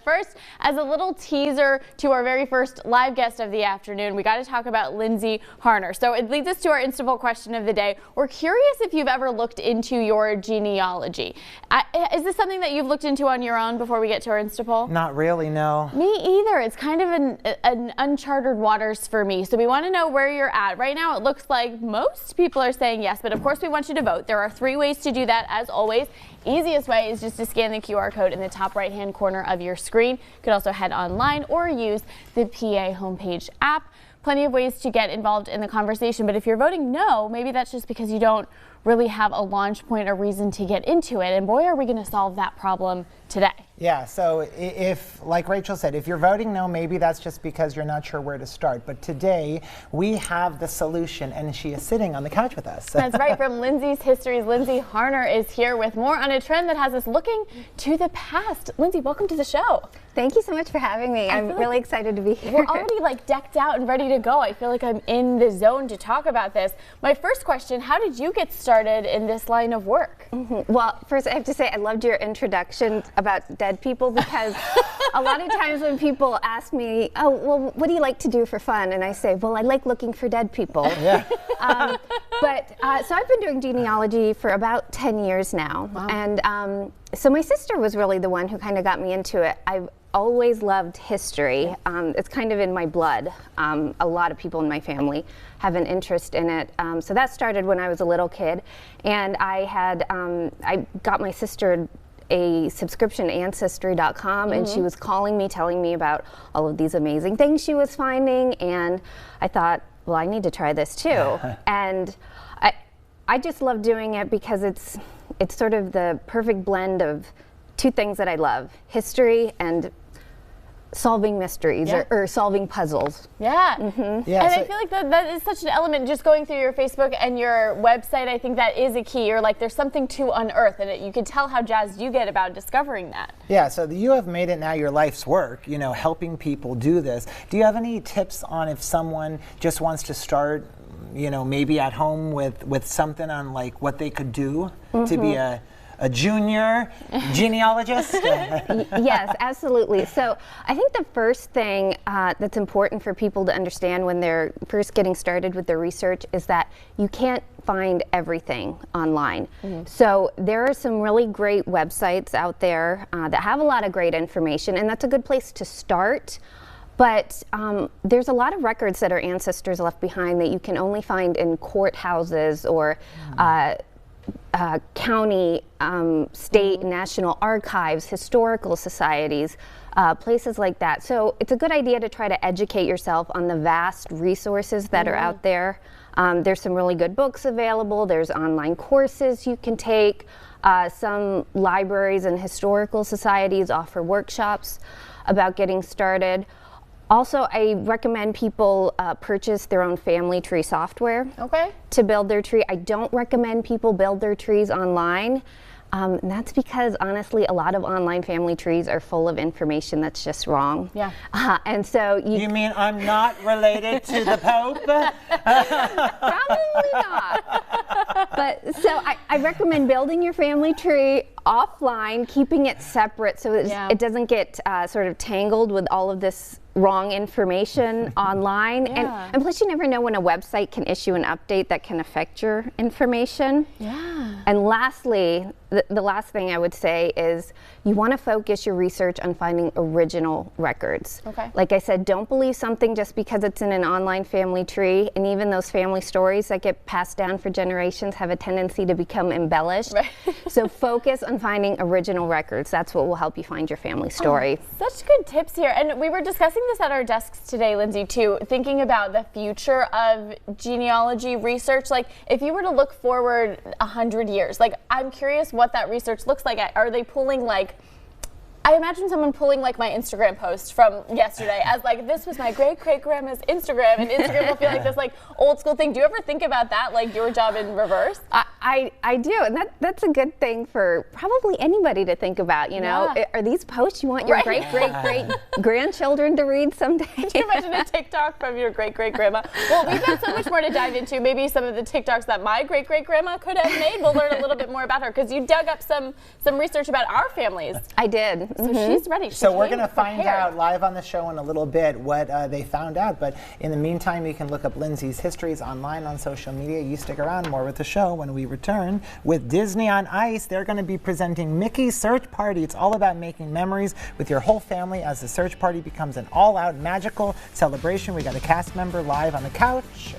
first, as a little teaser to our very first live guest of the afternoon, we got to talk about Lindsey Harner. So it leads us to our Insta Poll question of the day. We're curious if you've ever looked into your genealogy. Is this something that you've looked into on your own before we get to our Insta Poll? Not really, no. Me either. It's kind of an uncharted waters for me. So we want to know where you're at. Right now it looks like most people are saying yes, but of course we want you to vote. There are 3 ways to do that, as always. Easiest way is just to scan the QR code in the top right-hand corner of your screen. You could also head online or use the PA homepage app. Plenty of ways to get involved in the conversation, but if you're voting no, maybe that's just because you don't really have a launch point or reason to get into it. And boy, are we going to solve that problem today. Yeah, so if, like Rachel said, if you're voting no, maybe that's just because you're not sure where to start. But today, we have the solution, and she is sitting on the couch with us. That's right. From Lindsey's Histories, Lindsey Harner is here with more on a trend that has us looking to the past. Lindsey, welcome to the show. Thank you so much for having me. I'm really excited to be here. We're already like decked out and ready to go. I feel like I'm in the zone to talk about this. My first question, how did you get started in this line of work? Well, first I have to say I loved your introduction about dead people, because a lot of times when people ask me, oh, well, what do you like to do for fun? And I say, well, I like looking for dead people. Yeah. So I've been doing genealogy for about 10 years now. Wow. And so my sister was really the one who kind of got me into it. I've always loved history. It's kind of in my blood. A lot of people in my family have an interest in it. So that started when I was a little kid, and I got my sister a subscription, Ancestry.com, and she was calling me, telling me about all of these amazing things she was finding, and I thought, well, I need to try this too. And I just love doing it because it's sort of the perfect blend of 2 things that I love: history and solving mysteries, or solving puzzles. Yeah. Yeah, and so I feel like that is such an element. Just going through your Facebook and your website, I think that is a key. You're like, there's something to unearth, and you can tell how jazzed you get about discovering that. yeah, so you have made it now your life's work, you know, helping people do this. Do you have any tips on if someone just wants to start, you know, maybe at home with something on like what they could do to be a junior genealogist? Yes, absolutely. So I think the first thing that's important for people to understand when they're first getting started with their research is that you can't find everything online. So there are some really great websites out there that have a lot of great information, and that's a good place to start. But there's a lot of records that our ancestors left behind that you can only find in courthouses or county, state, national archives, historical societies, places like that. So it's a good idea to try to educate yourself on the vast resources that are out there. There's some really good books available. There's online courses you can take. Some libraries and historical societies offer workshops about getting started. Also, I recommend people purchase their own family tree software to build their tree. I don't recommend people build their trees online. And that's because, honestly, a lot of online family trees are full of information that's just wrong. Yeah. And so You mean I'm not related to the Pope? Probably not. But so I recommend building your family tree offline, keeping it separate so it doesn't get sort of tangled with all of this wrong information online. And plus, you never know when a website can issue an update that can affect your information. Yeah. And lastly, the last thing I would say is you want to focus your research on finding original records. Like I said, don't believe something just because it's in an online family tree, and even those family stories that get passed down for generations have a tendency to become embellished. So focus on finding original records. That's what will help you find your family story. Such good tips here. And we were discussing this at our desks today, Lindsey, too, thinking about the future of genealogy research. Like, if you were to look forward 100 years, like, I'm curious what that research looks like. Are they pulling, like, I imagine someone pulling like my Instagram post from yesterday as like, this was my great-great-grandma's Instagram, and Instagram will feel like this like old school thing. Do you ever think about that, like your job in reverse? I do, and that's a good thing for probably anybody to think about, you know. Are these posts you want your great-great-great-grandchildren to read someday? Can you imagine a TikTok from your great-great-grandma? Well, we've got so much more to dive into. Maybe some of the TikToks that my great-great-grandma could have made. We'll learn a little bit more about her, because you dug up some research about our families. I did. So she's ready. She So we're came going to find prepared. out live on the show in a little bit what they found out. But in the meantime, you can look up Lindsey's Histories online on social media. You stick around, more with the show when we return. With Disney on Ice, they're going to be presenting Mickey's Search Party. It's all about making memories with your whole family as the search party becomes an all-out magical celebration. We got a cast member live on the couch.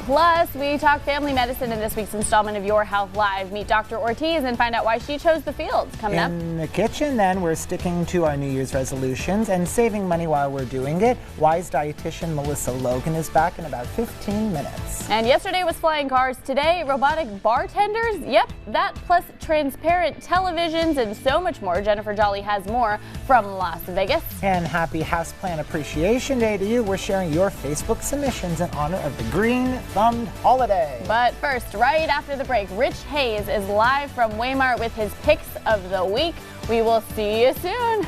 Plus, we talk family medicine in this week's installment of Your Health Live. Meet Dr. Ortiz and find out why she chose the fields. Coming up. In the kitchen, then, we're sticking to our New Year's resolutions and saving money while we're doing it. Wise dietitian Melissa Logan is back in about 15 minutes. And yesterday was flying cars. Today, robotic bartenders. Yep, that plus transparent televisions and so much more. Jennifer Jolly has more from Las Vegas. And happy Houseplant Appreciation Day to you. We're sharing your Facebook submissions in honor of the Green Thumbed Holiday. But first, right after the break, Rich Hayes is live from Waymart with his picks of the week. We will see you soon.